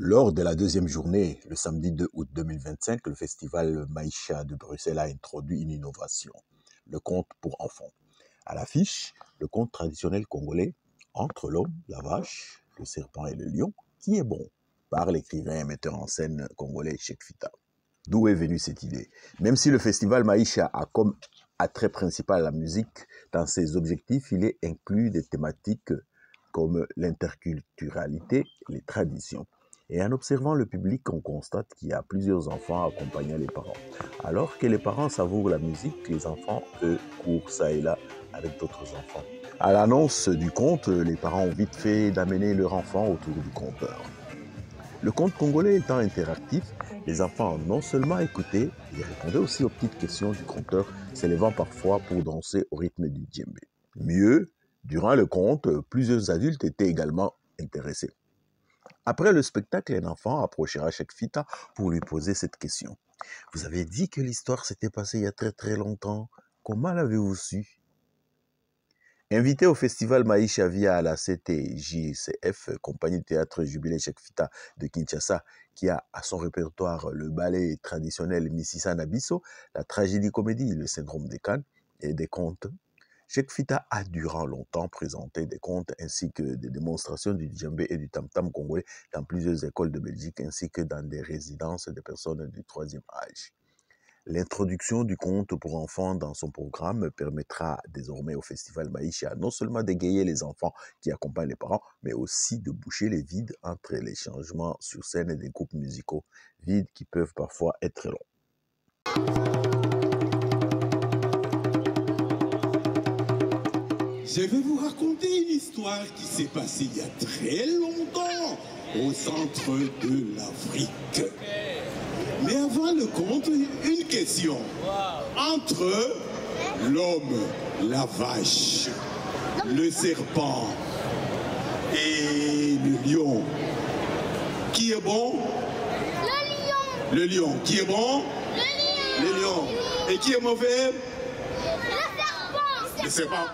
Lors de la deuxième journée, le samedi 2 août 2025, le festival Maïcha de Bruxelles a introduit une innovation, le conte pour enfants. À l'affiche, le conte traditionnel congolais Entre l'homme, la vache, le serpent et le lion, qui est bon, par l'écrivain et metteur en scène congolais Cheikh Fita. D'où est venue cette idée? Même si le festival Maïcha a comme attrait principal la musique, dans ses objectifs, il est inclus des thématiques comme l'interculturalité et les traditions. Et en observant le public, on constate qu'il y a plusieurs enfants accompagnant les parents. Alors que les parents savourent la musique, les enfants, eux, courent ça et là avec d'autres enfants. À l'annonce du conte, les parents ont vite fait d'amener leur enfant autour du conteur. Le conte congolais étant interactif, les enfants ont non seulement écouté, ils répondaient aussi aux petites questions du conteur, s'élevant parfois pour danser au rythme du djembé. Mieux, durant le conte, plusieurs adultes étaient également intéressés. Après le spectacle, un enfant approchera Cheikh Fita pour lui poser cette question. « Vous avez dit que l'histoire s'était passée il y a très très longtemps. Comment l'avez-vous su ?» Invité au festival Maïcha via la CTJCF, compagnie de théâtre Jubilé Cheikh Fita de Kinshasa, qui a à son répertoire le ballet traditionnel Mississa Nabiso, la tragédie-comédie Le syndrome des Cannes et des contes, Cheikh Fita a durant longtemps présenté des contes ainsi que des démonstrations du djembé et du tam-tam congolais dans plusieurs écoles de Belgique ainsi que dans des résidences de personnes du troisième âge. L'introduction du conte pour enfants dans son programme permettra désormais au festival Maïcha non seulement d'égayer les enfants qui accompagnent les parents, mais aussi de boucher les vides entre les changements sur scène des groupes musicaux, vides qui peuvent parfois être longs. Je vais vous raconter une histoire qui s'est passée il y a très longtemps au centre de l'Afrique. Mais avant le conte, une question. Entre l'homme, la vache, le serpent et le lion, qui est bon? Le lion. Le lion. Qui est bon? Le lion. Le lion. Et qui est mauvais? Le serpent. Le serpent.